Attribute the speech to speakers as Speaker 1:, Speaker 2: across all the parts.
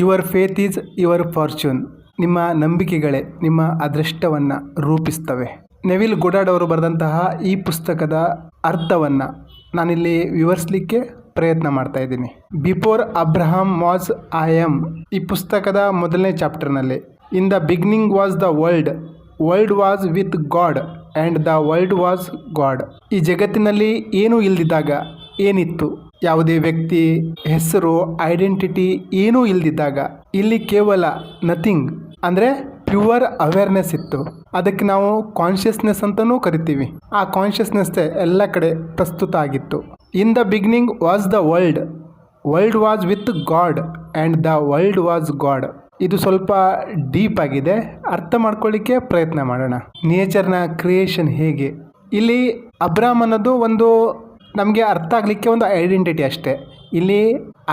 Speaker 1: Your faith is your fortune. ನಿಮ್ಮ ನಂಬಿಕೆಗಳೇ ನಿಮ್ಮ ಅದೃಷ್ಟವನ್ನು ರೂಪಿಸ್ತವೆ. Nevill ಗೊಡಾರ್ಡ್ ಅವರು ಬರೆದಂತಹ ಈ ಪುಸ್ತಕದ ಅರ್ಥವನ್ನು ನಾನಿಲ್ಲಿ ವಿವರಿಸಲಿಕ್ಕೆ ಪ್ರಯತ್ನ ಮಾಡ್ತಾ ಇದ್ದೀನಿ. Before Abraham was I am ಈ ಪುಸ್ತಕದ ಮೊದಲನೇ ಚಾಪ್ಟರ್ನಲ್ಲಿ in the beginning was the world, world was with God and the world was God. ಈ ಜಗತ್ತಿನಲ್ಲಿ ಏನೂ ಇಲ್ದಿದ್ದಾಗ ಏನಿತ್ತು? ಯಾವುದೇ ವ್ಯಕ್ತಿ, ಹೆಸರು, ಐಡೆಂಟಿಟಿ ಏನೂ ಇಲ್ದಿದ್ದಾಗ ಇಲ್ಲಿ ಕೇವಲ ನಥಿಂಗ್ ಅಂದರೆ ಪ್ಯೂರ್ ಅವೇರ್ನೆಸ್ ಇತ್ತು. ಅದಕ್ಕೆ ನಾವು ಕಾನ್ಷಿಯಸ್ನೆಸ್ ಅಂತಲೂ ಕರಿತೀವಿ. ಆ ಕಾನ್ಷಿಯಸ್ನೆಸ್ ಎಲ್ಲ ಕಡೆ ಪ್ರಸ್ತುತ ಆಗಿತ್ತು. ಇನ್ the beginning was the world, world was with God and the world was god. ಇದು ಸ್ವಲ್ಪ ಡೀಪ್ ಆಗಿದೆ, ಅರ್ಥ ಮಾಡ್ಕೊಳ್ಳಿಕ್ಕೆ ಪ್ರಯತ್ನ ಮಾಡೋಣ. ನೇಚರ್ನ ಕ್ರಿಯೇಷನ್ ಹೇಗೆ? ಇಲ್ಲಿ ಅಬ್ರಾಮ್ ಅನ್ನೋದು ಒಂದು ನಮಗೆ ಅರ್ಥ ಆಗಲಿಕ್ಕೆ ಒಂದು ಐಡೆಂಟಿಟಿ ಅಷ್ಟೇ. ಇಲ್ಲಿ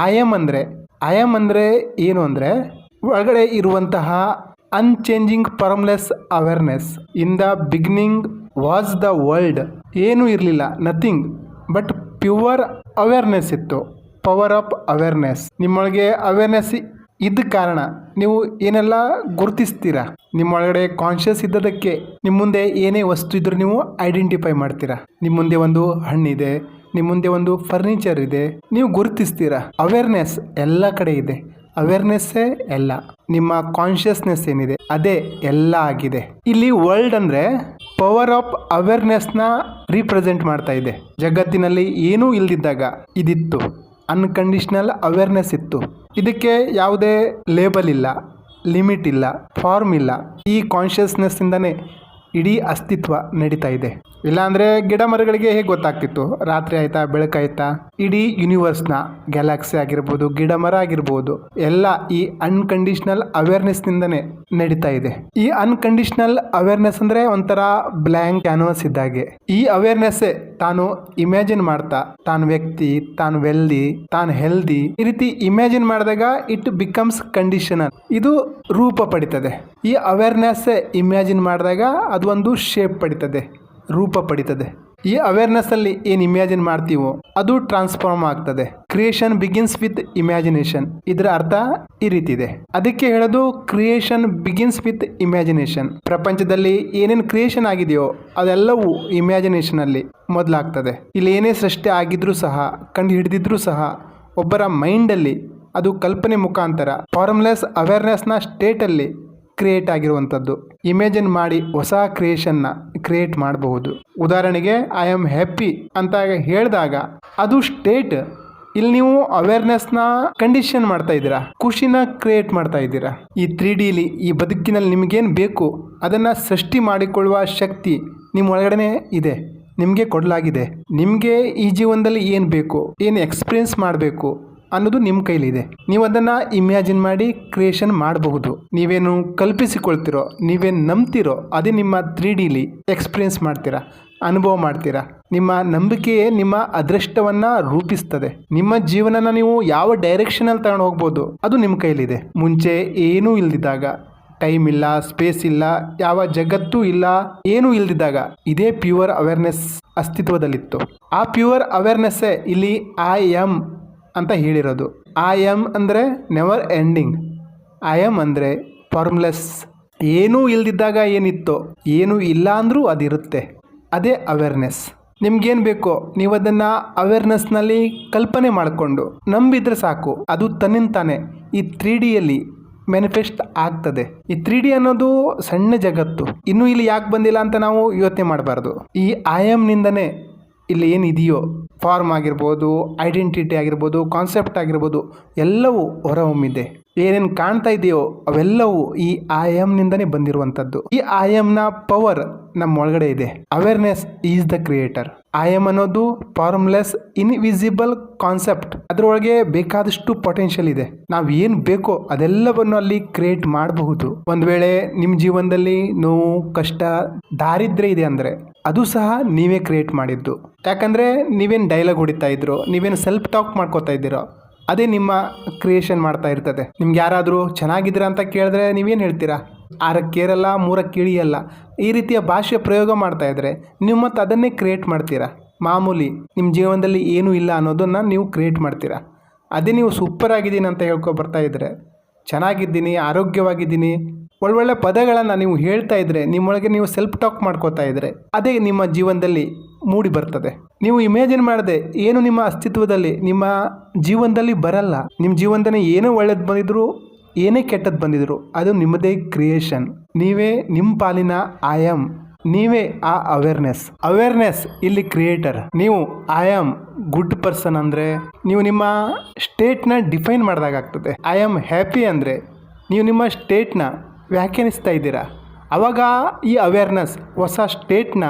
Speaker 1: ಐ ಆಮ್ ಅಂದರೆ ಏನು ಅಂದರೆ ಒಳಗಡೆ ಇರುವಂತಹ unchanging formless awareness. In the beginning was the world, ಏನೂ ಇರಲಿಲ್ಲ, ನಥಿಂಗ್, ಬಟ್ ಪ್ಯೂರ್ ಅವೇರ್ನೆಸ್ ಇತ್ತು. Power of awareness. ನಿಮ್ಮೊಳಗೆ ಅವೇರ್ನೆಸ್ ಇದ್ದ ಕಾರಣ ನೀವು ಏನೆಲ್ಲ ಗುರುತಿಸ್ತೀರಾ. ನಿಮ್ಮೊಳಗಡೆ ಕಾನ್ಷಿಯಸ್ ಇದ್ದದಕ್ಕೆ ನಿಮ್ಮ ಮುಂದೆ ಏನೇ ವಸ್ತು ಇದ್ರೂ ನೀವು ಐಡೆಂಟಿಫೈ ಮಾಡ್ತೀರಾ. ನಿಮ್ಮ ಮುಂದೆ ಒಂದು ಹಣ್ಣಿದೆ, ನಿಮ್ಮ ಮುಂದೆ ಒಂದು ಫರ್ನಿಚರ್ ಇದೆ, ನೀವು ಗುರುತಿಸ್ತೀರಾ. ಅವೇರ್ನೆಸ್ ಎಲ್ಲ ಕಡೆ ಇದೆ. ಅವೇರ್ನೆಸ್ಸೇ ಎಲ್ಲ. ನಿಮ್ಮ ಕಾನ್ಷಿಯಸ್ನೆಸ್ ಏನಿದೆ ಅದೇ ಎಲ್ಲ ಆಗಿದೆ. ಇಲ್ಲಿ ವರ್ಲ್ಡ್ ಅಂದರೆ ಪವರ್ ಆಫ್ ಅವೇರ್ನೆಸ್ನ ರೀಪ್ರೆಸೆಂಟ್ ಮಾಡ್ತಾ ಇದೆ. ಜಗತ್ತಿನಲ್ಲಿ ಏನೂ ಇಲ್ದಿದ್ದಾಗ ಇದಿತ್ತು. ಅನ್ಕಂಡೀಷ್ನಲ್ ಅವೇರ್ನೆಸ್ ಇತ್ತು. ಇದಕ್ಕೆ ಯಾವುದೇ ಲೇಬಲ್ ಇಲ್ಲ, ಲಿಮಿಟ್ ಇಲ್ಲ, ಫಾರ್ಮ್ ಇಲ್ಲ. ಈ ಕಾನ್ಷಿಯಸ್ನೆಸ್ಸಿಂದನೇ ಇಡೀ ಅಸ್ತಿತ್ವ ನಡೀತಾ ಇದೆ. ಇಲ್ಲಾಂದರೆ ಗಿಡ ಮರಗಳಿಗೆ ಹೇಗೆ ಗೊತ್ತಾಗ್ತಿತ್ತು? ರಾತ್ರಿ ಆಯಿತಾ ಬೆಳಕಾಯ್ತಾ? ಇಡೀ ಯೂನಿವರ್ಸ್ನ ಗ್ಯಾಲಕ್ಸಿ ಆಗಿರ್ಬೋದು, ಗಿಡ ಮರ ಆಗಿರ್ಬೋದು, ಎಲ್ಲ ಈ ಅನ್ಕಂಡೀಷ್ನಲ್ ಅವೇರ್ನೆಸ್ನಿಂದನೇ ನಡೀತಾ ಇದೆ. ಈ ಅನ್ಕಂಡೀಷ್ನಲ್ ಅವೇರ್ನೆಸ್ ಅಂದರೆ ಒಂಥರ ಬ್ಲ್ಯಾಂಕ್ ಕ್ಯಾನ್ವಸ್ ಇದ್ದಾಗೆ. ಈ ಅವೇರ್ನೆಸ್ಸೇ ತಾನು ಇಮ್ಯಾಜಿನ್ ಮಾಡ್ತಾ, ತಾನು ವ್ಯಕ್ತಿ, ತಾನು ವೆಲ್ದಿ, ತಾನು ಹೆಲ್ದಿ, ಈ ರೀತಿ ಇಮ್ಯಾಜಿನ್ ಮಾಡಿದಾಗ ಇಟ್ ಬಿಕಮ್ಸ್ ಕಂಡೀಷನಲ್. ಇದು ರೂಪ ಪಡಿತದೆ. ಈ ಅವೇರ್ನೆಸ್ಸೇ ಇಮ್ಯಾಜಿನ್ ಮಾಡಿದಾಗ ಅದು ಒಂದು ಶೇಪ್ ಪಡಿತದೆ, ರೂಪ ಪಡಿತದೆ. ಈ ಅವೇರ್ನೆಸ್ಸಲ್ಲಿ ಏನು ಇಮ್ಯಾಜಿನ್ ಮಾಡ್ತೀವೋ ಅದು ಟ್ರಾನ್ಸ್ಫಾರ್ಮ್ ಆಗ್ತದೆ. Creation begins with imagination. ಇದರ ಅರ್ಥ ಈ ರೀತಿ ಇದೆ. ಅದಕ್ಕೆ ಹೇಳೋದು ಕ್ರಿಯೇಷನ್ ಬಿಗಿನ್ಸ್ ವಿತ್ ಇಮ್ಯಾಜಿನೇಷನ್. ಪ್ರಪಂಚದಲ್ಲಿ ಏನೇನು ಕ್ರಿಯೇಷನ್ ಆಗಿದೆಯೋ ಅದೆಲ್ಲವೂ ಇಮ್ಯಾಜಿನೇಷನಲ್ಲಿ ಮೊದಲಾಗ್ತದೆ. ಇಲ್ಲಿ ಏನೇ ಸೃಷ್ಟಿ ಆಗಿದ್ರೂ ಸಹ, ಕಂಡು ಹಿಡಿದಿದ್ರೂ ಸಹ ಒಬ್ಬರ ಮೈಂಡಲ್ಲಿ ಅದು ಕಲ್ಪನೆ ಮುಖಾಂತರ ಫಾರ್ಮ್ಲೆಸ್ ಅವೇರ್ನೆಸ್ನ ಸ್ಟೇಟಲ್ಲಿ ಕ್ರಿಯೇಟ್ ಆಗಿರುವಂಥದ್ದು. ಇಮ್ಯಾಜಿನ್ ಮಾಡಿ ಹೊಸ ಕ್ರಿಯೇಷನ್ನ ಕ್ರಿಯೇಟ್ ಮಾಡಬಹುದು. ಉದಾಹರಣೆಗೆ ಐ ಆಮ್ ಹ್ಯಾಪಿ ಅಂತ ಹೇಳಿದಾಗ ಅದು ಸ್ಟೇಟ್. ಇಲ್ಲಿ ನೀವು ಅವೇರ್ನೆಸ್ನ ಕಂಡೀಷನ್ ಮಾಡ್ತಾ ಇದ್ದೀರಾ, ಖುಷಿನ ಕ್ರಿಯೇಟ್ ಮಾಡ್ತಾ ಇದ್ದೀರಾ. ಈ 3Dಲಿ ಈ ಬದುಕಿನಲ್ಲಿ ನಿಮಗೇನು ಬೇಕು ಅದನ್ನು ಸೃಷ್ಟಿ ಮಾಡಿಕೊಳ್ಳುವ ಶಕ್ತಿ ನಿಮ್ಮ ಒಳಗಡೆ ಇದೆ, ನಿಮಗೆ ಕೊಡಲಾಗಿದೆ. ನಿಮಗೆ ಈ ಜೀವನದಲ್ಲಿ ಏನು ಬೇಕು, ಏನು ಎಕ್ಸ್ಪೀರಿಯನ್ಸ್ ಮಾಡಬೇಕು ಅನ್ನೋದು ನಿಮ್ಮ ಕೈಲಿದೆ. ನೀವು ಅದನ್ನು ಇಮ್ಯಾಜಿನ್ ಮಾಡಿ ಕ್ರಿಯೇಷನ್ ಮಾಡಬಹುದು. ನೀವೇನು ಕಲ್ಪಿಸಿಕೊಳ್ತಿರೋ, ನೀವೇನು ನಂಬ್ತಿರೋ ಅದೇ ನಿಮ್ಮ 3Dಲಿ ಎಕ್ಸ್ಪೀರಿಯನ್ಸ್ ಮಾಡ್ತೀರಾ, ಅನುಭವ ಮಾಡ್ತೀರಾ. ನಿಮ್ಮ ನಂಬಿಕೆಯೇ ನಿಮ್ಮ ಅದೃಷ್ಟವನ್ನು ರೂಪಿಸ್ತದೆ. ನಿಮ್ಮ ಜೀವನನ ನೀವು ಯಾವ ಡೈರೆಕ್ಷನಲ್ಲಿ ತಗೊಂಡು ಹೋಗ್ಬೋದು ಅದು ನಿಮ್ಮ ಕೈಲಿದೆ. ಮುಂಚೆ ಏನೂ ಇಲ್ದಿದ್ದಾಗ, ಟೈಮ್ ಇಲ್ಲ, ಸ್ಪೇಸ್ ಇಲ್ಲ, ಯಾವ ಜಗತ್ತೂ ಇಲ್ಲ, ಏನೂ ಇಲ್ದಿದ್ದಾಗ ಇದೇ ಪ್ಯೂರ್ ಅವೇರ್ನೆಸ್ ಅಸ್ತಿತ್ವದಲ್ಲಿತ್ತು. ಆ ಪ್ಯೂರ್ ಅವೇರ್ನೆಸ್ಸೇ ಇಲ್ಲಿ ಐ ಆಮ್ ಅಂತ ಹೇಳಿರೋದು. ಐ ಆಮ್ ಅಂದರೆ ನೆವರ್ ಎಂಡಿಂಗ್. ಐ ಆಮ್ ಅಂದರೆ ಫಾರ್ಮ್ಲೆಸ್. ಏನೂ ಇಲ್ದಿದ್ದಾಗ ಏನಿತ್ತೋ, ಏನೂ ಇಲ್ಲ ಅಂದರೂ ಅದಿರುತ್ತೆ. ಅದೇ ಅವೇರ್ನೆಸ್. ನಿಮ್ಗೇನು ಬೇಕೋ ನೀವು ಅದನ್ನು ಅವೇರ್ನೆಸ್ನಲ್ಲಿ ಕಲ್ಪನೆ ಮಾಡಿಕೊಂಡು ನಂಬಿದ್ರೆ ಸಾಕು, ಅದು ತನ್ನಿಂತಾನೆ ಈ 3Dಯಲ್ಲಿ ಮ್ಯಾನಿಫೆಸ್ಟ್ ಆಗ್ತದೆ. ಈ 3D ಅನ್ನೋದು ಸಣ್ಣ ಜಗತ್ತು. ಇನ್ನೂ ಇಲ್ಲಿ ಯಾಕೆ ಬಂದಿಲ್ಲ ಅಂತ ನಾವು ಯೋಚನೆ ಮಾಡಬಾರ್ದು. ಈ ಐ ಆಮ್ನಿಂದನೇ ಇಲ್ಲಿ ಏನಿದೆಯೋ ಫಾರ್ಮ್ ಆಗಿರ್ಬೋದು, ಐಡೆಂಟಿಟಿ ಆಗಿರ್ಬೋದು, ಕಾನ್ಸೆಪ್ಟ್ ಆಗಿರ್ಬೋದು, ಎಲ್ಲವೂ ಹೊರಹೊಮ್ಮಿದೆ. ಏನೇನು ಕಾಣ್ತಾ ಇದೆಯೋ ಅವೆಲ್ಲವೂ ಈ ಐ ಆಮ್ನಿಂದನೇ ಬಂದಿರುವಂಥದ್ದು. ಈ ಐ ಆಮ್ನ ಪವರ್ ನಮ್ಮ ಒಳಗಡೆ ಇದೆ. Awareness is the creator. I am ಅನ್ನೋದು ಫಾರ್ಮ್ಲೆಸ್ ಇನ್ವಿಸಿಬಲ್ ಕಾನ್ಸೆಪ್ಟ್. ಅದರೊಳಗೆ ಬೇಕಾದಷ್ಟು ಪೊಟೆನ್ಷಿಯಲ್ ಇದೆ. ನಾವು ಏನು ಬೇಕೋ ಅದೆಲ್ಲವನ್ನು ಅಲ್ಲಿ ಕ್ರಿಯೇಟ್ ಮಾಡಬಹುದು. ಒಂದು ವೇಳೆ ನಿಮ್ಮ ಜೀವನದಲ್ಲಿ ನೋವು, ಕಷ್ಟ, ದಾರಿದ್ರ್ಯ ಇದೆ ಅಂದರೆ ಅದು ಸಹ ನೀವೇ ಕ್ರಿಯೇಟ್ ಮಾಡಿದ್ದು. ಯಾಕಂದರೆ ನೀವೇನು ಡೈಲಾಗ್ ಹೊಡಿತಾ ಇದ್ರೋ, ನೀವೇನು ಸೆಲ್ಫ್ ಟಾಕ್ ಮಾಡ್ಕೋತಾ ಇದ್ದೀರೋ ಅದೇ ನಿಮ್ಮ ಕ್ರಿಯೇಷನ್ ಮಾಡ್ತಾ ಇರ್ತದೆ. ನಿಮ್ಗೆ ಯಾರಾದರೂ ಚೆನ್ನಾಗಿದ್ದೀರ ಅಂತ ಕೇಳಿದ್ರೆ ನೀವೇನು ಹೇಳ್ತೀರಾ? 6ಕ್ಕೆ ಏರಲ್ಲ, 3ಕ್ಕೆ ಇಳಿಯಲ್ಲ, ಈ ರೀತಿಯ ಭಾಷೆ ಪ್ರಯೋಗ ಮಾಡ್ತಾ ಇದ್ದರೆ ನೀವು ಮತ್ತೆ ಅದನ್ನೇ ಕ್ರಿಯೇಟ್ ಮಾಡ್ತೀರಾ. ಮಾಮೂಲಿ ನಿಮ್ಮ ಜೀವನದಲ್ಲಿ ಏನೂ ಇಲ್ಲ ಅನ್ನೋದನ್ನು ನೀವು ಕ್ರಿಯೇಟ್ ಮಾಡ್ತೀರಾ. ಅದೇ ನೀವು ಸೂಪರ್ ಆಗಿದ್ದೀನಿ ಅಂತ ಹೇಳ್ಕೊ ಬರ್ತಾ ಇದ್ದರೆ ಚೆನ್ನಾಗಿದ್ದೀನಿ, ಆರೋಗ್ಯವಾಗಿದ್ದೀನಿ, ಒಳ್ಳೊಳ್ಳೆ ಪದಗಳನ್ನು ನೀವು ಹೇಳ್ತಾ ಇದ್ದರೆ, ನಿಮ್ಮೊಳಗೆ ನೀವು ಸೆಲ್ಫ್ ಟಾಕ್ ಮಾಡ್ಕೋತಾ ಇದ್ದರೆ ಅದೇ ನಿಮ್ಮ ಜೀವನದಲ್ಲಿ ಮೂಡಿ ಬರ್ತದೆ. ನೀವು ಇಮ್ಯಾಜಿನ್ ಮಾಡದೆ ಏನು ನಿಮ್ಮ ಅಸ್ತಿತ್ವದಲ್ಲಿ ನಿಮ್ಮ ಜೀವನದಲ್ಲಿ ಬರಲ್ಲ. ನಿಮ್ಮ ಜೀವನದಲ್ಲಿ ಏನೋ ಒಳ್ಳೇದು ಬಂದಿದ್ರು, ಏನೇ ಕೆಟ್ಟದ್ದು ಬಂದಿದ್ರು ಅದು ನಿಮ್ಮದೇ ಕ್ರಿಯೇಷನ್. ನೀವೇ ನಿಮ್ಮ ಪಾಲಿನ ಐ ಆಮ್, ನೀವೇ ಆ ಅವೇರ್ನೆಸ್ ಇಲ್ಲಿ ಕ್ರಿಯೇಟರ್. ನೀವು ಐ ಆಮ್ ಗುಡ್ ಪರ್ಸನ್ ಅಂದರೆ ನೀವು ನಿಮ್ಮ ಸ್ಟೇಟ್ನ ಡಿಫೈನ್ ಮಾಡಿದಾಗ್ತದೆ. ಐ ಆಮ್ ಹ್ಯಾಪಿ ಅಂದರೆ ನೀವು ನಿಮ್ಮ ಸ್ಟೇಟ್ನ ವ್ಯಾಖ್ಯಾನಿಸ್ತಾ ಇದ್ದೀರಾ. ಆವಾಗ ಈ ಅವೇರ್ನೆಸ್ ಹೊಸ ಸ್ಟೇಟ್ನ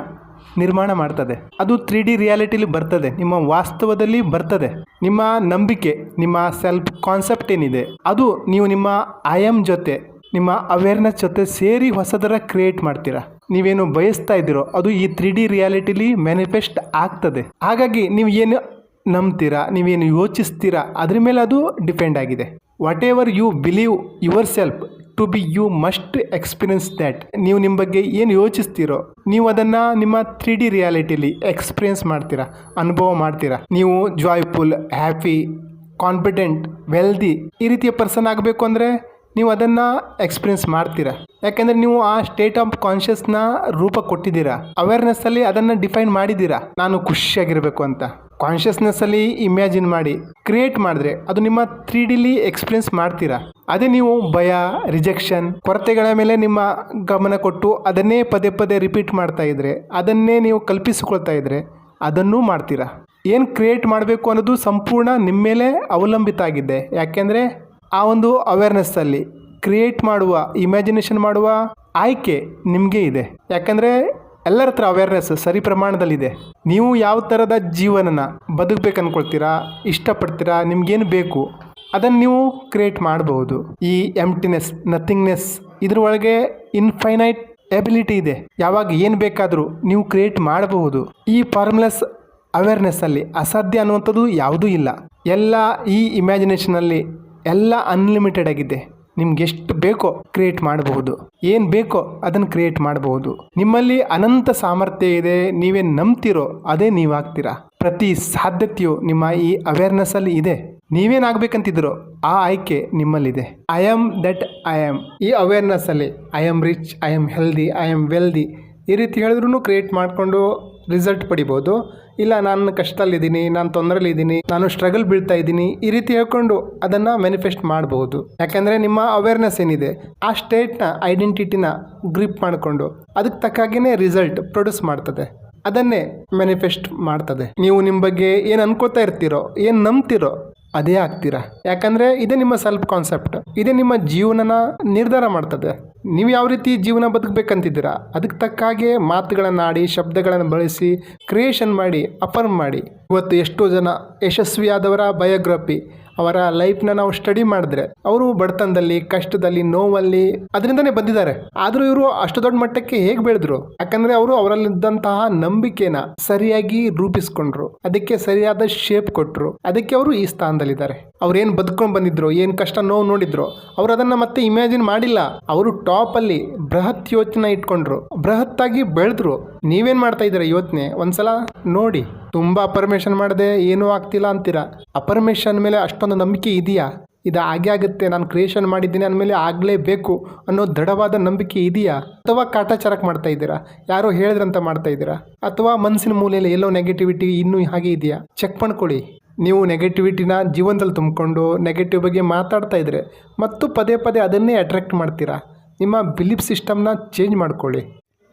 Speaker 1: ನಿರ್ಮಾಣ ಮಾಡ್ತದೆ. ಅದು 3D ರಿಯಾಲಿಟಿಲಿ ಬರ್ತದೆ, ನಿಮ್ಮ ವಾಸ್ತವದಲ್ಲಿ ಬರ್ತದೆ. ನಿಮ್ಮ ನಂಬಿಕೆ, ನಿಮ್ಮ ಸೆಲ್ಫ್ ಕಾನ್ಸೆಪ್ಟ್ ಏನಿದೆ ಅದು ನೀವು ನಿಮ್ಮ ಐ ಆಮ್ ಜೊತೆ, ನಿಮ್ಮ ಅವೇರ್ನೆಸ್ ಜೊತೆ ಸೇರಿ ಹೊಸದರ ಕ್ರಿಯೇಟ್ ಮಾಡ್ತೀರಾ. ನೀವೇನು ಬಯಸ್ತಾ ಇದ್ದೀರೋ ಅದು ಈ 3D ರಿಯಾಲಿಟಿಲಿ ಮ್ಯಾನಿಫೆಸ್ಟ್ ಆಗ್ತದೆ. ಹಾಗಾಗಿ ನೀವು ಏನು ನಂಬ್ತೀರಾ, ನೀವೇನು ಯೋಚಿಸ್ತೀರಾ ಅದ್ರ ಮೇಲೆ ಅದು ಡಿಪೆಂಡ್ ಆಗಿದೆ. Whatever you believe yourself to be, you must experience that. ನೀವು ನಿಮ್ಮ ಬಗ್ಗೆ ಏನು ಯೋಚಿಸ್ತೀರೋ ನೀವು ಅದನ್ನು ನಿಮ್ಮ 3D ರಿಯಾಲಿಟಿಲಿ ಎಕ್ಸ್ಪೀರಿಯನ್ಸ್ ಮಾಡ್ತೀರಾ, ಅನುಭವ ಮಾಡ್ತೀರಾ. ನೀವು ಜಾಯ್ಫುಲ್, ಹ್ಯಾಪಿ, ಕಾನ್ಫಿಡೆಂಟ್, ವೆಲ್ದಿ ಈ ರೀತಿಯ ಪರ್ಸನ್ ಆಗಬೇಕು ಅಂದರೆ ನೀವು ಅದನ್ನು ಎಕ್ಸ್ಪೀರಿಯನ್ಸ್ ಮಾಡ್ತೀರಾ. ಯಾಕೆಂದರೆ ನೀವು ಆ ಸ್ಟೇಟ್ ಆಫ್ ಕಾನ್ಷಿಯಸ್ನ ರೂಪ ಕೊಟ್ಟಿದ್ದೀರಾ. ಅವೇರ್ನೆಸ್ಸಲ್ಲಿ ಅದನ್ನು ಡಿಫೈನ್ ಮಾಡಿದ್ದೀರಾ, ನಾನು ಖುಷಿಯಾಗಿರಬೇಕು ಅಂತ. ಕಾನ್ಷಿಯಸ್ನೆಸ್ಸಲ್ಲಿ ಇಮ್ಯಾಜಿನ್ ಮಾಡಿ ಕ್ರಿಯೇಟ್ ಮಾಡಿದ್ರೆ ಅದು ನಿಮ್ಮ 3Dಲಿ ಎಕ್ಸ್ಪೀರಿಯನ್ಸ್ ಮಾಡ್ತೀರಾ. ಅದೇ ನೀವು ಭಯ, ರಿಜೆಕ್ಷನ್, ಕೊರತೆಗಳ ಮೇಲೆ ನಿಮ್ಮ ಗಮನ ಕೊಟ್ಟು ಅದನ್ನೇ ಪದೇ ಪದೇ ರಿಪೀಟ್ ಮಾಡ್ತಾ ಇದ್ರೆ, ಅದನ್ನೇ ನೀವು ಕಲ್ಪಿಸಿಕೊಳ್ತಾ ಇದ್ರೆ ಅದನ್ನೂ ಮಾಡ್ತೀರಾ. ಏನು ಕ್ರಿಯೇಟ್ ಮಾಡಬೇಕು ಅನ್ನೋದು ಸಂಪೂರ್ಣ ನಿಮ್ಮ ಮೇಲೆ ಅವಲಂಬಿತ ಆಗಿದೆ. ಯಾಕೆಂದರೆ ಆ ಒಂದು ಅವೇರ್ನೆಸ್ಸಲ್ಲಿ ಕ್ರಿಯೇಟ್ ಮಾಡುವ, ಇಮ್ಯಾಜಿನೇಷನ್ ಮಾಡುವ ಆಯ್ಕೆ ನಿಮಗೆ ಇದೆ. ಯಾಕಂದರೆ ಎಲ್ಲರ ಹತ್ರ ಅವೇರ್ನೆಸ್ ಸರಿ ಪ್ರಮಾಣದಲ್ಲಿದೆ. ನೀವು ಯಾವ ಥರದ ಜೀವನನ ಬದುಕಬೇಕು ಅಂದ್ಕೊಳ್ತೀರಾ, ಇಷ್ಟಪಡ್ತೀರಾ, ನಿಮ್ಗೇನು ಬೇಕು ಅದನ್ನು ನೀವು ಕ್ರಿಯೇಟ್ ಮಾಡಬಹುದು. ಈ ಎಂಪ್ಟಿನೆಸ್, ನಥಿಂಗ್ನೆಸ್ ಇದ್ರ ಒಳಗೆ ಇನ್ಫೈನೈಟ್ ಎಬಿಲಿಟಿ ಇದೆ. ಯಾವಾಗ ಏನು ಬೇಕಾದರೂ ನೀವು ಕ್ರಿಯೇಟ್ ಮಾಡಬಹುದು. ಈ ಫಾರ್ಮ್ಲೆಸ್ ಅವೇರ್ನೆಸ್ಸಲ್ಲಿ ಅಸಾಧ್ಯ ಅನ್ನುವಂಥದ್ದು ಯಾವುದೂ ಇಲ್ಲ. ಎಲ್ಲ ಈ ಇಮ್ಯಾಜಿನೇಷನಲ್ಲಿ ಎಲ್ಲ ಅನ್ಲಿಮಿಟೆಡ್ ಆಗಿದೆ. ನಿಮ್ಗೆ ಎಷ್ಟು ಬೇಕೋ ಕ್ರಿಯೇಟ್ ಮಾಡಬಹುದು, ಏನು ಬೇಕೋ ಅದನ್ನು ಕ್ರಿಯೇಟ್ ಮಾಡಬಹುದು. ನಿಮ್ಮಲ್ಲಿ ಅನಂತ ಸಾಮರ್ಥ್ಯ ಇದೆ. ನೀವೇನು ನಂಬ್ತಿರೋ ಅದೇ ನೀವಾಗ್ತೀರಾ. ಪ್ರತಿ ಸಾಧ್ಯತೆಯು ನಿಮ್ಮ ಈ ಅವೇರ್ನೆಸ್ಸಲ್ಲಿ ಇದೆ. ನೀವೇನಾಗಬೇಕಂತಿದ್ರೋ ಆ ಆಯ್ಕೆ ನಿಮ್ಮಲ್ಲಿದೆ. I am that I am. ಈ ಅವೇರ್ನೆಸ್ಸಲ್ಲಿ I am rich, I am healthy, I am wealthy ಈ ರೀತಿ ಹೇಳಿದ್ರೂ ಕ್ರಿಯೇಟ್ ಮಾಡಿಕೊಂಡು ರಿಸಲ್ಟ್ ಪಡಿಬೋದು. ಇಲ್ಲ ನಾನು ಕಷ್ಟದಲ್ಲಿದ್ದೀನಿ, ನಾನು ತೊಂದರೆಲಿದ್ದೀನಿ, ನಾನು ಸ್ಟ್ರಗಲ್ ಬೀಳ್ತಾ ಇದ್ದೀನಿ ಈ ರೀತಿ ಹೇಳ್ಕೊಂಡು ಅದನ್ನು ಮ್ಯಾನಿಫೆಸ್ಟ್ ಮಾಡಬಹುದು. ಯಾಕೆಂದರೆ ನಿಮ್ಮ ಅವೇರ್ನೆಸ್ ಏನಿದೆ ಆ ಸ್ಟೇಟ್ನ ಐಡೆಂಟಿಟಿನ ಗ್ರಿಪ್ ಮಾಡಿಕೊಂಡು ಅದಕ್ಕೆ ತಕ್ಕಾಗಿಯೇ ರಿಸಲ್ಟ್ ಪ್ರೊಡ್ಯೂಸ್ ಮಾಡ್ತದೆ, ಅದನ್ನೇ ಮ್ಯಾನಿಫೆಸ್ಟ್ ಮಾಡ್ತದೆ. ನೀವು ನಿಮ್ಮ ಬಗ್ಗೆ ಏನು ಅನ್ಕೋತಾ ಇರ್ತೀರೋ, ಏನು ನಂಬ್ತಿರೋ ಅದೇ ಆಗ್ತೀರಾ. ಯಾಕಂದರೆ ಇದೇ ನಿಮ್ಮ ಸೆಲ್ಫ್ ಕಾನ್ಸೆಪ್ಟ್, ಇದೇ ನಿಮ್ಮ ಜೀವನನ ನಿರ್ಧಾರ ಮಾಡ್ತದೆ. ನೀವು ಯಾವ ರೀತಿ ಜೀವನ ಬದುಕಬೇಕಂತಿದ್ದೀರಾ ಅದಕ್ಕೆ ತಕ್ಕ ಹಾಗೆ ಮಾತುಗಳನ್ನು ಆಡಿ, ಶಬ್ದಗಳನ್ನು ಬಳಸಿ ಕ್ರಿಯೇಷನ್ ಮಾಡಿ, ಅಫರ್ಮ್ ಮಾಡಿ. ಇವತ್ತು ಎಷ್ಟೋ ಜನ ಯಶಸ್ವಿಯಾದವರ ಬಯೋಗ್ರಫಿ, ಅವರ ಲೈಫ್ನ ನಾವು ಸ್ಟಡಿ ಮಾಡಿದ್ರೆ ಅವರು ಬಡತನದಲ್ಲಿ, ಕಷ್ಟದಲ್ಲಿ, ನೋವಲ್ಲಿ ಅದರಿಂದನೇ ಬಂದಿದ್ದಾರೆ. ಆದರೂ ಇವರು ಅಷ್ಟು ದೊಡ್ಡ ಮಟ್ಟಕ್ಕೆ ಹೇಗೆ ಬೆಳೆದ್ರು? ಯಾಕಂದರೆ ಅವರು ಅವರಲ್ಲಿದ್ದಂತಹ ನಂಬಿಕೆನ ಸರಿಯಾಗಿ ರೂಪಿಸ್ಕೊಂಡ್ರು, ಅದಕ್ಕೆ ಸರಿಯಾದ ಶೇಪ್ ಕೊಟ್ಟರು, ಅದಕ್ಕೆ ಅವರು ಈ ಸ್ಥಾನದಲ್ಲಿದ್ದಾರೆ. ಅವ್ರು ಏನು ಬದುಕೊಂಡು ಬಂದಿದ್ರು, ಏನು ಕಷ್ಟ ನೋವು ನೋಡಿದ್ರು, ಅವರು ಅದನ್ನು ಮತ್ತೆ ಇಮ್ಯಾಜಿನ್ ಮಾಡಿಲ್ಲ. ಅವರು ಟಾಪಲ್ಲಿ ಬೃಹತ್ ಯೋಚನೆ ಇಟ್ಕೊಂಡ್ರು, ಬೃಹತ್ತಾಗಿ ಬೆಳೆದ್ರು. ನೀವೇನು ಮಾಡ್ತಾ ಇದ್ದೀರಾ ಯೋಚನೆ ಒಂದ್ಸಲ ನೋಡಿ. ತುಂಬ ಅಪರ್ಮೇಷನ್ ಮಾಡದೆ ಏನೂ ಆಗ್ತಿಲ್ಲ ಅಂತೀರಾ. ಅಪರ್ಮೇಷನ್ ಮೇಲೆ ಅಷ್ಟೊಂದು ನಂಬಿಕೆ ಇದೆಯಾ? ಇದು ಹಾಗೆ ಆಗುತ್ತೆ, ನಾನು ಕ್ರಿಯೇಷನ್ ಮಾಡಿದ್ದೀನಿ ಅಂದಮೇಲೆ ಆಗಲೇಬೇಕು ಅನ್ನೋ ದೃಢವಾದ ನಂಬಿಕೆ ಇದೆಯಾ? ಅಥವಾ ಕಾಟಾಚಾರಕ್ಕೆ ಮಾಡ್ತಾ ಇದ್ದೀರಾ, ಯಾರೋ ಹೇಳಿದ್ರಂತ ಮಾಡ್ತಾ ಇದ್ದೀರಾ? ಅಥವಾ ಮನಸ್ಸಿನ ಮೂಲೆಯಲ್ಲಿ ಎಲ್ಲೋ ನೆಗೆಟಿವಿಟಿ ಇನ್ನೂ ಹಾಗೆ ಇದೆಯಾ? ಚೆಕ್ ಮಾಡ್ಕೊಳ್ಳಿ. ನೀವು ನೆಗೆಟಿವಿಟಿನ ಜೀವನದಲ್ಲಿ ತುಂಬಿಕೊಂಡು ನೆಗೆಟಿವ್ ಬಗ್ಗೆ ಮಾತಾಡ್ತಾ ಇದ್ದರೆ ಮತ್ತು ಪದೇ ಪದೇ ಅದನ್ನೇ ಅಟ್ರಾಕ್ಟ್ ಮಾಡ್ತೀರಾ. ನಿಮ್ಮ ಬಿಲೀಫ್ ಸಿಸ್ಟಮ್ನ ಚೇಂಜ್ ಮಾಡ್ಕೊಳ್ಳಿ.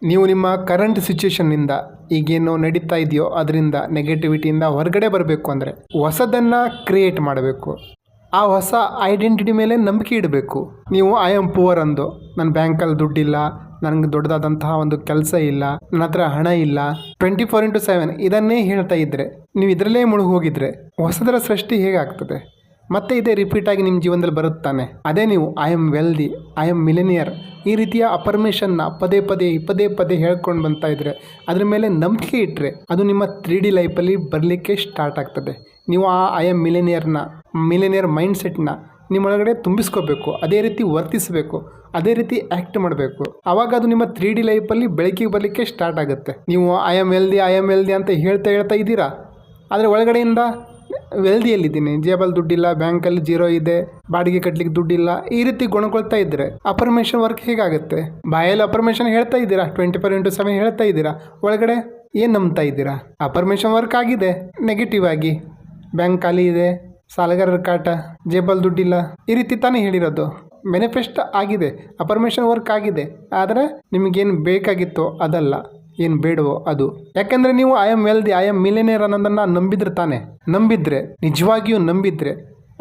Speaker 1: ನೀವು ನಿಮ್ಮ ಕರೆಂಟ್ ಸಿಚುವೇಷನ್ನಿಂದ ಈಗೇನು ನಡೀತಾ ಇದೆಯೋ ಅದರಿಂದ ನೆಗೆಟಿವಿಟಿಯಿಂದ ಹೊರಗಡೆ ಬರಬೇಕು ಅಂದರೆ ಹೊಸದನ್ನು ಕ್ರಿಯೇಟ್ ಮಾಡಬೇಕು. ಆ ಹೊಸ ಐಡೆಂಟಿಟಿ ಮೇಲೆ ನಂಬಿಕೆ ಇಡಬೇಕು. ನೀವು ಐ ಆಮ್ ಪುವರ್ ಅಂದು, ನನ್ನ ಬ್ಯಾಂಕಲ್ಲಿ ದುಡ್ಡಿಲ್ಲ, ನನಗೆ ದೊಡ್ಡದಾದಂತಹ ಒಂದು ಕೆಲಸ ಇಲ್ಲ, ನನ್ನ ಹತ್ರ ಹಣ ಇಲ್ಲ, 24/7 ಇದನ್ನೇ ಹೇಳ್ತಾ ಇದ್ದರೆ, ನೀವು ಇದರಲ್ಲೇ ಮುಳುಗಿ ಹೋಗಿದ್ರೆ ಹೊಸದರ ಸೃಷ್ಟಿ ಹೇಗಾಗ್ತದೆ? ಮತ್ತೆ ಇದೇ ರಿಪೀಟ್ ಆಗಿ ನಿಮ್ಮ ಜೀವನದಲ್ಲಿ ಬರುತ್ತಾನೆ. ಅದೇ ನೀವು I am wealthy, I am millionaire ಈ ರೀತಿಯ ಅಫರ್ಮೇಷನ್ನ ಪದೇ ಪದೇ ಹೇಳ್ಕೊಂಡು ಬರ್ತಾ ಇದ್ದರೆ, ಅದ್ರ ಮೇಲೆ ನಂಬಿಕೆ ಇಟ್ಟರೆ ಅದು ನಿಮ್ಮ 3D ಲೈಫಲ್ಲಿ ಬರಲಿಕ್ಕೆ ಸ್ಟಾರ್ಟ್ ಆಗ್ತದೆ. ನೀವು ಆ ಐ ಆಮ್ ಮಿಲಿನಿಯರ್ ಮೈಂಡ್ಸೆಟ್ನ ನಿಮ್ಮೊಳಗಡೆ ತುಂಬಿಸ್ಕೋಬೇಕು, ಅದೇ ರೀತಿ ವರ್ತಿಸಬೇಕು, ಅದೇ ರೀತಿ ಆ್ಯಕ್ಟ್ ಮಾಡಬೇಕು. ಆವಾಗ ಅದು ನಿಮ್ಮ 3D ಲೈಫಲ್ಲಿ ಬೆಳಕಿಗೆ ಬರಲಿಕ್ಕೆ ಸ್ಟಾರ್ಟ್ ಆಗುತ್ತೆ. ನೀವು ಐ ಆಮ್ ವೆಲ್ದಿ ಅಂತ ಹೇಳ್ತಾ ಇದ್ದೀರಾ, ಆದರೆ ಒಳಗಡೆಯಿಂದ ವೆಲ್ದಿಯಲ್ಲಿದ್ದೀನಿ, ಜೇಬಲ್ಲಿ ದುಡ್ಡಿಲ್ಲ, ಬ್ಯಾಂಕಲ್ಲಿ ಜೀರೋ ಇದೆ, ಬಾಡಿಗೆ ಕಟ್ಲಿಕ್ಕೆ ದುಡ್ಡಿಲ್ಲ, ಈ ರೀತಿ ಗುಣಕೊಳ್ತಾ ಇದ್ರೆ ಅಫರ್ಮೇಷನ್ ವರ್ಕ್ ಹೇಗಾಗುತ್ತೆ? ಬಾಯಲ್ಲಿ ಅಫರ್ಮೇಷನ್ ಹೇಳ್ತಾ ಇದ್ದೀರಾ, 24/7 ಹೇಳ್ತಾ ಇದ್ದೀರಾ, ಒಳಗಡೆ ಏನು ನಂಬ್ತಾ ಇದ್ದೀರಾ? ಅಫರ್ಮೇಷನ್ ವರ್ಕ್ ಆಗಿದೆ ನೆಗೆಟಿವ್ ಆಗಿ, ಬ್ಯಾಂಕ್ ಖಾಲಿ ಇದೆ, ಸಾಲಗಾರರ ಕಾಟ, ಜೇಬಲ್ಲಿ ದುಡ್ಡಿಲ್ಲ, ಈ ರೀತಿ ತಾನೇ ಹೇಳಿರೋದು. ಮ್ಯಾನಿಫೆಸ್ಟ್ ಆಗಿದೆ, ಅಫರ್ಮೇಷನ್ ವರ್ಕ್ ಆಗಿದೆ, ಆದರೆ ನಿಮಗೇನು ಬೇಕಾಗಿತ್ತೋ ಅದಲ್ಲ, ಏನು ಬೇಡವೋ ಅದು. ಯಾಕೆಂದರೆ ನೀವು I am wealthy, I am millionaire ಅನ್ನೋದನ್ನು ನಂಬಿದ್ರೆ ತಾನೆ. ನಂಬಿದ್ರೆ, ನಿಜವಾಗಿಯೂ ನಂಬಿದ್ರೆ,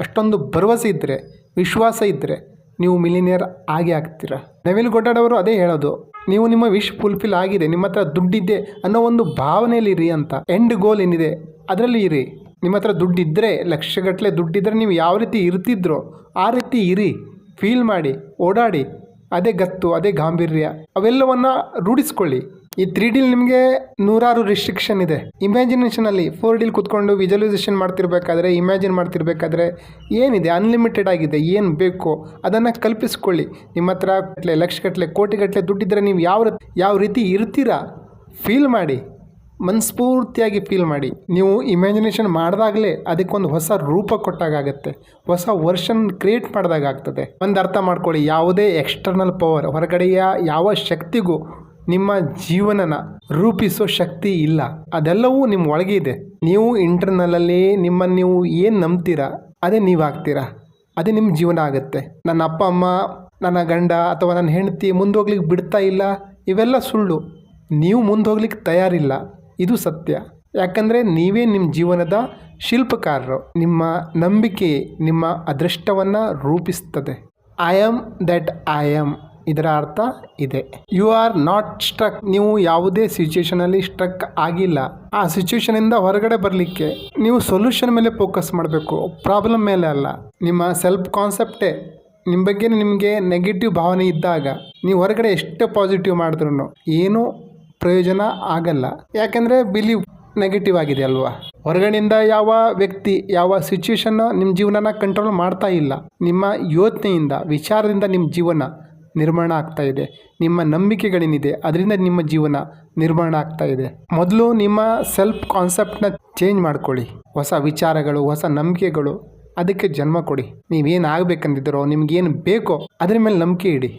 Speaker 1: ಅಷ್ಟೊಂದು ಭರವಸೆ ಇದ್ದರೆ, ವಿಶ್ವಾಸ ಇದ್ದರೆ ನೀವು ಮಿಲಿಯನೇರ್ ಆಗೇ ಆಗ್ತೀರ. ನೆವಿಲ್ ಗೊಡಾರ್ಡ್ ಅವರು ಅದೇ ಹೇಳೋದು, ನೀವು ನಿಮ್ಮ ವಿಶ್ ಫುಲ್ಫಿಲ್ ಆಗಿದೆ, ನಿಮ್ಮ ಹತ್ರ ದುಡ್ಡಿದೆ ಅನ್ನೋ ಒಂದು ಭಾವನೆಯಲ್ಲಿ ಇರಿ ಅಂತ. ಎಂಡ್ ಗೋಲ್ ಏನಿದೆ ಅದರಲ್ಲಿ ಇರಿ. ನಿಮ್ಮ ಹತ್ರ ದುಡ್ಡಿದ್ದರೆ, ಲಕ್ಷಗಟ್ಟಲೆ ದುಡ್ಡಿದ್ದರೆ ನೀವು ಯಾವ ರೀತಿ ಇರ್ತಿದ್ರೋ ಆ ರೀತಿ ಇರಿ, ಫೀಲ್ ಮಾಡಿ, ಓಡಾಡಿ, ಅದೇ ಗತ್ತು, ಅದೇ ಗಾಂಭೀರ್ಯ, ಅವೆಲ್ಲವನ್ನು ರೂಢಿಸ್ಕೊಳ್ಳಿ. ಈ 3D ನಿಮಗೆ ನೂರಾರು ರಿಸ್ಟ್ರಿಕ್ಷನ್ ಇದೆ. ಇಮ್ಯಾಜಿನೇಷನಲ್ಲಿ 4D ಕೂತ್ಕೊಂಡು ವಿಜುವಲೈಸೇಷನ್ ಮಾಡ್ತಿರ್ಬೇಕಾದ್ರೆ, ಇಮ್ಯಾಜಿನ್ ಮಾಡ್ತಿರ್ಬೇಕಾದ್ರೆ ಏನಿದೆ, ಅನ್ಲಿಮಿಟೆಡ್ ಆಗಿದೆ, ಏನು ಬೇಕೋ ಅದನ್ನು ಕಲ್ಪಿಸ್ಕೊಳ್ಳಿ. ನಿಮ್ಮ ಹತ್ರ ಲಕ್ಷಗಟ್ಟಲೆ ಕೋಟಿಗಟ್ಟಲೆ ದುಡ್ಡಿದ್ದರೆ ನೀವು ಯಾವ ರೀತಿ ಇರ್ತೀರಾ ಫೀಲ್ ಮಾಡಿ, ಮನಸ್ಫೂರ್ತಿಯಾಗಿ ಫೀಲ್ ಮಾಡಿ. ನೀವು ಇಮ್ಯಾಜಿನೇಷನ್ ಮಾಡಿದಾಗಲೇ ಅದಕ್ಕೊಂದು ಹೊಸ ರೂಪ ಕೊಟ್ಟಾಗತ್ತೆ, ಹೊಸ ವರ್ಷನ್ ಕ್ರಿಯೇಟ್ ಮಾಡಿದಾಗ ಆಗ್ತದೆ. ಒಂದು ಅರ್ಥ ಮಾಡ್ಕೊಳ್ಳಿ, ಯಾವುದೇ ಎಕ್ಸ್ಟರ್ನಲ್ ಪವರ್, ಹೊರಗಡೆಯ ಯಾವ ಶಕ್ತಿಗೂ ನಿಮ್ಮ ಜೀವನನ ರೂಪಿಸೋ ಶಕ್ತಿ ಇಲ್ಲ. ಅದೆಲ್ಲವೂ ನಿಮ್ಮ ಒಳಗೆ ಇದೆ. ನೀವು ಇಂಟರ್ನಲಲ್ಲಿ ನಿಮ್ಮನ್ನು ನೀವು ಏನು ನಂಬ್ತೀರಾ ಅದೇ ನೀವಾಗ್ತೀರಾ, ಅದೇ ನಿಮ್ಮ ಜೀವನ ಆಗುತ್ತೆ. ನನ್ನ ಅಪ್ಪ ಅಮ್ಮ, ನನ್ನ ಗಂಡ ಅಥವಾ ನನ್ನ ಹೆಂಡತಿ ಮುಂದೋಗ್ಲಿಕ್ಕೆ ಬಿಡ್ತಾ ಇಲ್ಲ, ಇವೆಲ್ಲ ಸುಳ್ಳು. ನೀವು ಮುಂದೋಗ್ಲಿಕ್ಕೆ ತಯಾರಿಲ್ಲ, ಇದು ಸತ್ಯ. ಯಾಕಂದರೆ ನೀವೇ ನಿಮ್ಮ ಜೀವನದ ಶಿಲ್ಪಕಾರರು. ನಿಮ್ಮ ನಂಬಿಕೆ ನಿಮ್ಮ ಅದೃಷ್ಟವನ್ನು ರೂಪಿಸ್ತದೆ. I am that I am, ಇದರ ಅರ್ಥ ಇದೆ. You are not struck. ನೀವು ಯಾವುದೇ ಸಿಚುವೇಷನಲ್ಲಿ ಸ್ಟ್ರಕ್ ಆಗಿಲ್ಲ. ಆ ಸಿಚುವೇಷನಿಂದ ಹೊರಗಡೆ ಬರಲಿಕ್ಕೆ ನೀವು ಸೊಲ್ಯೂಷನ್ ಮೇಲೆ ಫೋಕಸ್ ಮಾಡಬೇಕು, ಪ್ರಾಬ್ಲಮ್ ಮೇಲೆ ಅಲ್ಲ. ನಿಮ್ಮ ಸೆಲ್ಫ್ ಕಾನ್ಸೆಪ್ಟೇ ನಿಮ್ಮ ಬಗ್ಗೆ ನಿಮಗೆ ನೆಗೆಟಿವ್ ಭಾವನೆ ಇದ್ದಾಗ ನೀವು ಹೊರಗಡೆ ಎಷ್ಟೇ ಪಾಸಿಟಿವ್ ಮಾಡಿದ್ರೂ ಏನೂ ಪ್ರಯೋಜನ ಆಗಲ್ಲ. ಯಾಕೆಂದರೆ ಬಿಲೀವ್ ನೆಗೆಟಿವ್ ಆಗಿದೆ ಅಲ್ವಾ. ಹೊರಗಡೆಯಿಂದ ಯಾವ ವ್ಯಕ್ತಿ, ಯಾವ ಸಿಚುವೇಶನ್ನು ನಿಮ್ಮ ಜೀವನನ ಕಂಟ್ರೋಲ್ ಮಾಡ್ತಾ ಇಲ್ಲ. ನಿಮ್ಮ ಯೋಚನೆಯಿಂದ, ವಿಚಾರದಿಂದ ನಿಮ್ಮ ಜೀವನ ನಿರ್ಮಾಣ ಆಗ್ತಾ ಇದೆ. ನಿಮ್ಮ ನಂಬಿಕೆಗಳೇನಿದೆ ಅದರಿಂದ ನಿಮ್ಮ ಜೀವನ ನಿರ್ಮಾಣ ಆಗ್ತಾ ಇದೆ. ಮೊದಲು ನಿಮ್ಮ ಸೆಲ್ಫ್ ಕಾನ್ಸೆಪ್ಟನ್ನ ಚೇಂಜ್ ಮಾಡ್ಕೊಳ್ಳಿ. ಹೊಸ ವಿಚಾರಗಳು, ಹೊಸ ನಂಬಿಕೆಗಳು, ಅದಕ್ಕೆ ಜನ್ಮ ಕೊಡಿ. ನೀವೇನು ಆಗಬೇಕಂದಿದ್ದೀರೋ, ನಿಮ್ಗೇನು ಬೇಕೋ ಅದ್ರ ಮೇಲೆ ನಂಬಿಕೆ ಇಡಿ.